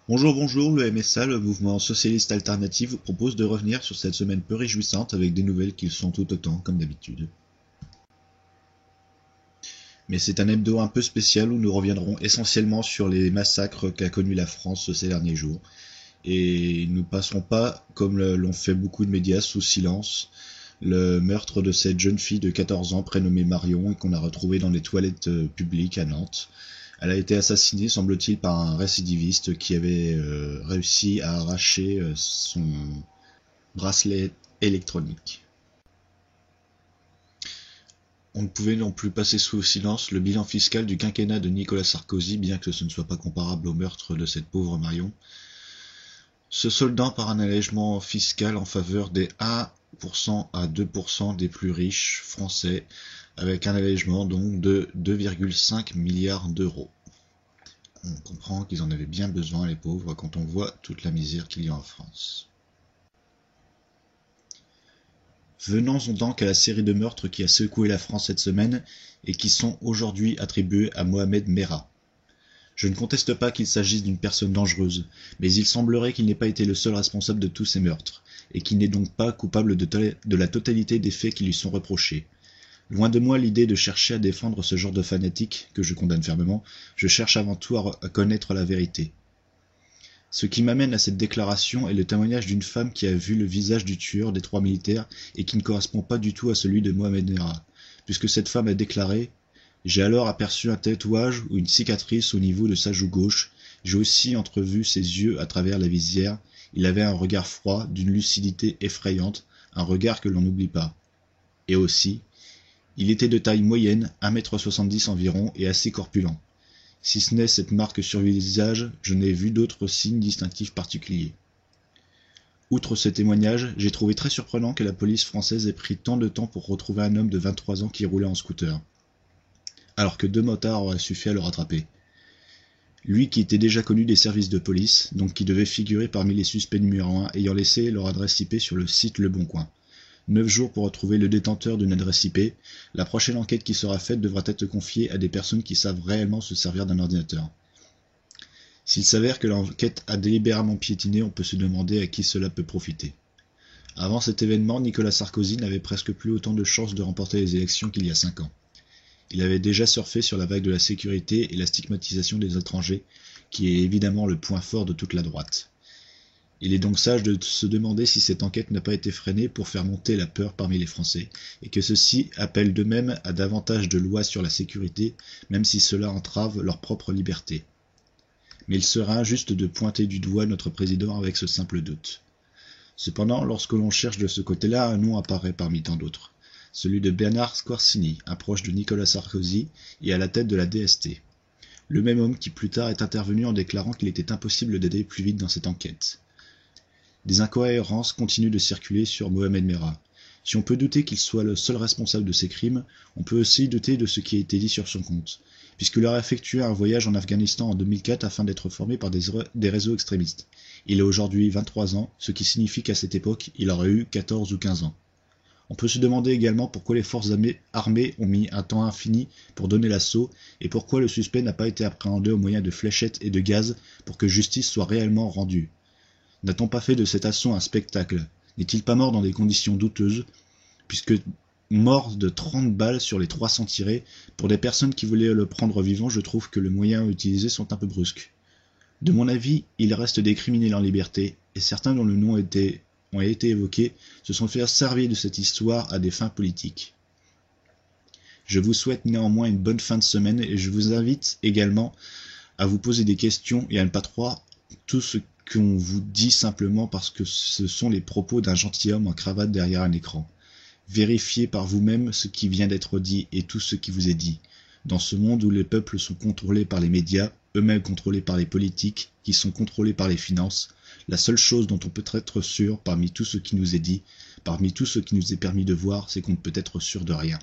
Bonjour, bonjour, le MSA, le mouvement socialiste alternatif, vous propose de revenir sur cette semaine peu réjouissante avec des nouvelles qui sont tout autant, comme d'habitude. Mais c'est un hebdo un peu spécial où nous reviendrons essentiellement sur les massacres qu'a connus la France ces derniers jours. Et nous ne passerons pas, comme l'ont fait beaucoup de médias, sous silence, le meurtre de cette jeune fille de 14 ans prénommée Marion et qu'on a retrouvée dans les toilettes publiques à Nantes. Elle a été assassinée, semble-t-il, par un récidiviste qui avait réussi à arracher son bracelet électronique. On ne pouvait non plus passer sous silence le bilan fiscal du quinquennat de Nicolas Sarkozy, bien que ce ne soit pas comparable au meurtre de cette pauvre Marion, se soldant par un allègement fiscal en faveur des 1% à 2% des plus riches français, avec un allègement donc de 2,5 milliards d'euros. On comprend qu'ils en avaient bien besoin, les pauvres, quand on voit toute la misère qu'il y a en France. Venons-en donc à la série de meurtres qui a secoué la France cette semaine et qui sont aujourd'hui attribués à Mohamed Merah. Je ne conteste pas qu'il s'agisse d'une personne dangereuse, mais il semblerait qu'il n'ait pas été le seul responsable de tous ces meurtres, et qu'il n'est donc pas coupable de la totalité des faits qui lui sont reprochés. Loin de moi l'idée de chercher à défendre ce genre de fanatique, que je condamne fermement, je cherche avant tout à connaître la vérité. Ce qui m'amène à cette déclaration est le témoignage d'une femme qui a vu le visage du tueur des 3 militaires et qui ne correspond pas du tout à celui de Mohamed Merah, puisque cette femme a déclaré « J'ai alors aperçu un tatouage ou une cicatrice au niveau de sa joue gauche, j'ai aussi entrevu ses yeux à travers la visière, il avait un regard froid, d'une lucidité effrayante, un regard que l'on n'oublie pas. Et aussi, il était de taille moyenne, 1,70 m environ, et assez corpulent. Si ce n'est cette marque sur le visage, je n'ai vu d'autres signes distinctifs particuliers. » Outre ce témoignage, j'ai trouvé très surprenant que la police française ait pris tant de temps pour retrouver un homme de 23 ans qui roulait en scooter, alors que 2 motards auraient suffi à le rattraper. Lui qui était déjà connu des services de police, donc qui devait figurer parmi les suspects numéro 1 ayant laissé leur adresse IP sur le site Le Bon Coin. 9 jours pour retrouver le détenteur d'une adresse IP, la prochaine enquête qui sera faite devra être confiée à des personnes qui savent réellement se servir d'un ordinateur. S'il s'avère que l'enquête a délibérément piétiné, on peut se demander à qui cela peut profiter. Avant cet événement, Nicolas Sarkozy n'avait presque plus autant de chances de remporter les élections qu'il y a 5 ans. Il avait déjà surfé sur la vague de la sécurité et la stigmatisation des étrangers, qui est évidemment le point fort de toute la droite. Il est donc sage de se demander si cette enquête n'a pas été freinée pour faire monter la peur parmi les Français, et que ceux-ci appellent d'eux-mêmes à davantage de lois sur la sécurité, même si cela entrave leur propre liberté. Mais il sera injuste de pointer du doigt notre président avec ce simple doute. Cependant, lorsque l'on cherche de ce côté-là, un nom apparaît parmi tant d'autres. Celui de Bernard Squarcini, un proche de Nicolas Sarkozy et à la tête de la DST. Le même homme qui plus tard est intervenu en déclarant qu'il était impossible d'aller plus vite dans cette enquête. Des incohérences continuent de circuler sur Mohamed Merah. Si on peut douter qu'il soit le seul responsable de ces crimes, on peut aussi douter de ce qui a été dit sur son compte, puisqu'il aurait effectué un voyage en Afghanistan en 2004 afin d'être formé par des réseaux extrémistes. Il a aujourd'hui 23 ans, ce qui signifie qu'à cette époque, il aurait eu 14 ou 15 ans. On peut se demander également pourquoi les forces armées ont mis un temps infini pour donner l'assaut et pourquoi le suspect n'a pas été appréhendé au moyen de fléchettes et de gaz pour que justice soit réellement rendue. N'a-t-on pas fait de cet assaut un spectacle? N'est-il pas mort dans des conditions douteuses, puisque mort de 30 balles sur les 300 tirés, pour des personnes qui voulaient le prendre vivant, je trouve que les moyens utilisés sont un peu brusques. De mon avis, il reste des criminels en liberté, et certains dont le nom ont été évoqués se sont fait servir de cette histoire à des fins politiques. Je vous souhaite néanmoins une bonne fin de semaine, et je vous invite également à vous poser des questions et à ne pas croire tout ce qu'on vous dit simplement parce que ce sont les propos d'un gentilhomme en cravate derrière un écran. Vérifiez par vous-même ce qui vient d'être dit et tout ce qui vous est dit. Dans ce monde où les peuples sont contrôlés par les médias, eux-mêmes contrôlés par les politiques, qui sont contrôlés par les finances, la seule chose dont on peut être sûr parmi tout ce qui nous est dit, parmi tout ce qui nous est permis de voir, c'est qu'on ne peut être sûr de rien.